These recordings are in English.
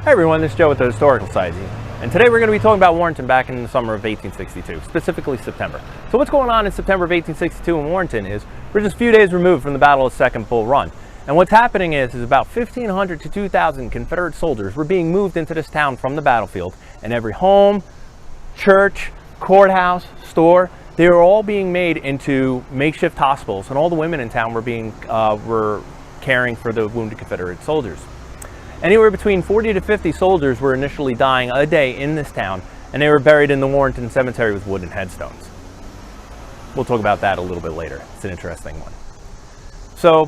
Hey everyone, this is Joe with the Historical Society, and today we're going to be talking about Warrenton back in the summer of 1862, specifically September. So what's going on in September of 1862 in Warrenton is we're just a few days removed from the Battle of Second Bull Run. And what's happening is about 1,500 to 2,000 Confederate soldiers were being moved into this town from the battlefield, and every home, church, courthouse, store, they were all being made into makeshift hospitals, and all the women in town were caring for the wounded Confederate soldiers. Anywhere between 40 to 50 soldiers were initially dying a day in this town, and they were buried in the Warrenton Cemetery with wooden headstones. We'll talk about that a little bit later. It's an interesting one. So,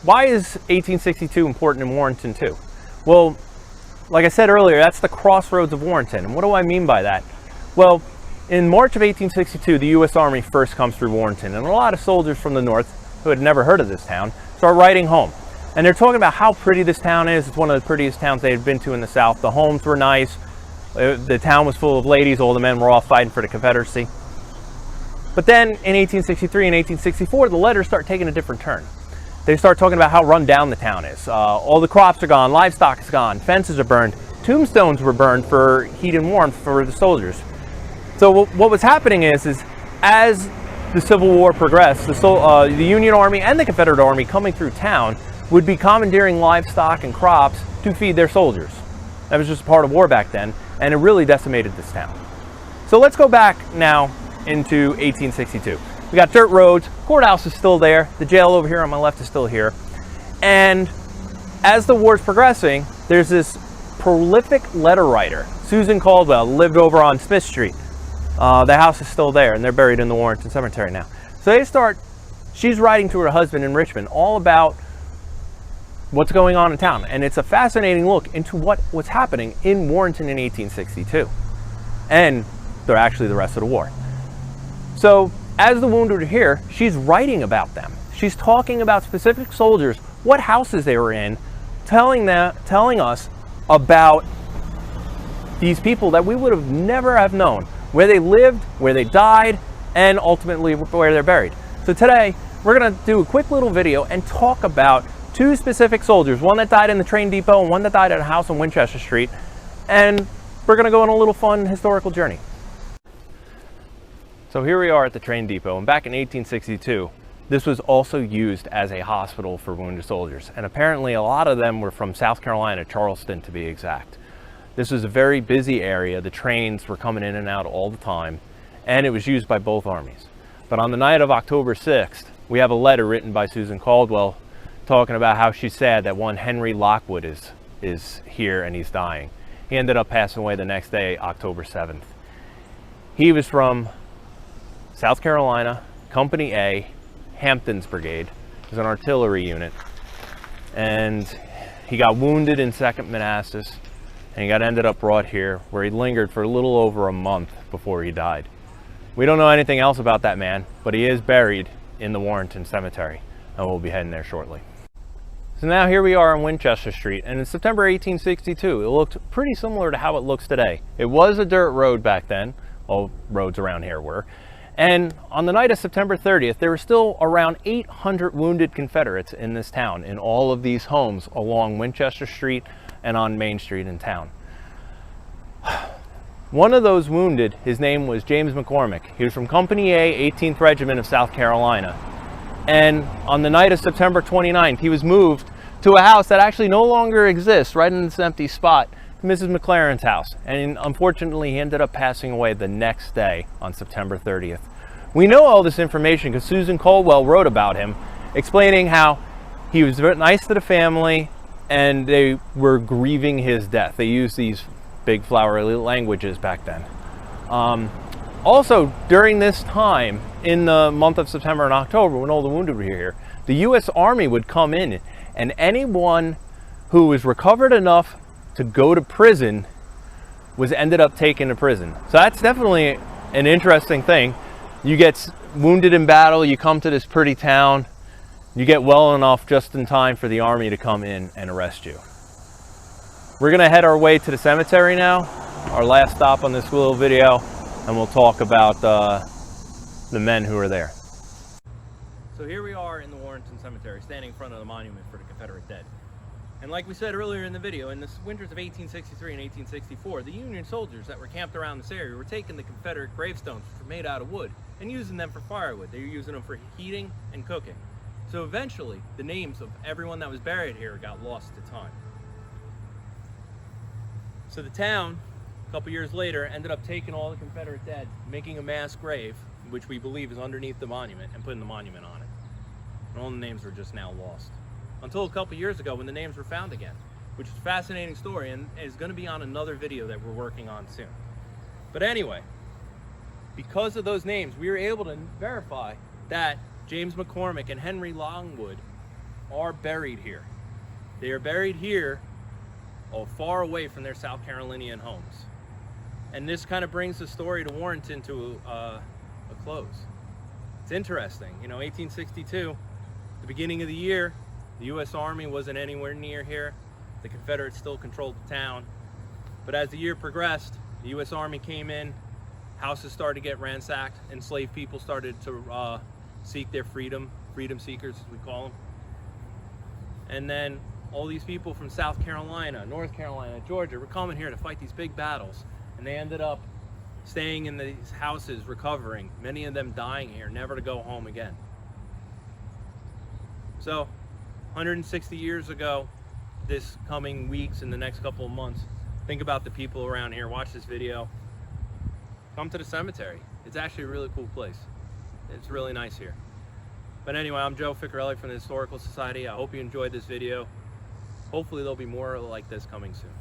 why is 1862 important in Warrenton too? Well, like I said earlier, that's the crossroads of Warrenton. And what do I mean by that? Well, in March of 1862, the U.S. Army first comes through Warrenton, and a lot of soldiers from the north who had never heard of this town start riding home. And they're talking about how pretty this town is. It's one of the prettiest towns they had been to in the South. The homes were nice. The town was full of ladies. All the men were all fighting for the Confederacy. But then in 1863 and 1864, the letters start taking a different turn. They start talking about how run down the town is. All the crops are gone. Livestock is gone. Fences are burned. Tombstones were burned for heat and warmth for the soldiers. So what was happening is as the Civil War progressed, the Union Army and the Confederate Army coming through town would be commandeering livestock and crops to feed their soldiers. That was just part of war back then, and it really decimated this town. So let's go back now into 1862. We got dirt roads, courthouse is still there, the jail over here on my left is still here, and as the war's progressing, there's this prolific letter writer, Susan Caldwell, lived over on Smith Street. The house is still there, and they're buried in the Warrenton Cemetery now. So she's writing to her husband in Richmond all about what's going on in town, and it's a fascinating look into what was happening in Warrenton in 1862 and the rest of the war. So as the wounded are here, she's writing about them. She's talking about specific soldiers, what houses they were in, telling us about these people that we would have never have known, where they lived, where they died, and ultimately where they're buried. So today we're going to do a quick little video and talk about two specific soldiers, one that died in the train depot and one that died at a house on Winchester Street, and we're going to go on a little fun historical journey. So here we are at the train depot, and back in 1862 this was also used as a hospital for wounded soldiers, and apparently a lot of them were from South Carolina, Charleston to be exact. This was a very busy area. The trains were coming in and out all the time, and it was used by both armies. But on the night of October 6th, we have a letter written by Susan Caldwell talking about how she's sad that one Henry Lockwood is here and he's dying. He ended up passing away the next day, October 7th. He was from South Carolina, Company A, Hampton's Brigade. It was an artillery unit, and he got wounded in 2nd Manassas, and he ended up brought here, where he lingered for a little over a month before he died. We don't know anything else about that man, but he is buried in the Warrenton Cemetery, and we'll be heading there shortly. So now here we are on Winchester Street, and in September 1862, it looked pretty similar to how it looks today. It was a dirt road back then, all roads around here were, and on the night of September 30th, there were still around 800 wounded Confederates in this town, in all of these homes along Winchester Street and on Main Street in town. One of those wounded, his name was James McCormick. He was from Company A, 18th Regiment of South Carolina. And on the night of September 29th, he was moved to a house that actually no longer exists, right in this empty spot, Mrs. McLaren's house. And unfortunately, he ended up passing away the next day on September 30th. We know all this information because Susan Caldwell wrote about him, explaining how he was very nice to the family and they were grieving his death. They used these big flowery languages back then. Also, during this time, in the month of September and October, when all the wounded were here, the U.S. Army would come in, and anyone who was recovered enough to go to prison was ended up taken to prison. So that's definitely an interesting thing. You get wounded in battle, you come to this pretty town, you get well enough just in time for the Army to come in and arrest you. We're going to head our way to the cemetery now, our last stop on this little video, and we'll talk about the men who are there. So here we are in the Warrenton Cemetery, standing in front of the monument for the Confederate dead. And like we said earlier in the video, in the winters of 1863 and 1864, the Union soldiers that were camped around this area were taking the Confederate gravestones, which were made out of wood, and using them for firewood. They were using them for heating and cooking. So eventually, the names of everyone that was buried here got lost to time. So the town, a couple years later, ended up taking all the Confederate dead, making a mass grave, which we believe is underneath the monument, and putting the monument on it. And all the names are just now lost. Until a couple years ago when the names were found again, which is a fascinating story and is going to be on another video that we're working on soon. But anyway, because of those names, we were able to verify that James McCormick and Henry Longwood are buried here. They are buried here, far away from their South Carolinian homes. And this kind of brings the story to Warrenton to a close. It's interesting, 1862, the beginning of the year, the U.S. Army wasn't anywhere near here. The Confederates still controlled the town. But as the year progressed, the U.S. Army came in, houses started to get ransacked, enslaved people started to seek their freedom seekers, as we call them. And then all these people from South Carolina, North Carolina, Georgia were coming here to fight these big battles. And they ended up staying in these houses, recovering, many of them dying here, never to go home again. So, 160 years ago, this coming weeks and the next couple of months, think about the people around here, watch this video, come to the cemetery. It's actually a really cool place. It's really nice here. But anyway, I'm Joe Ficarelli from the Historical Society. I hope you enjoyed this video. Hopefully there'll be more like this coming soon.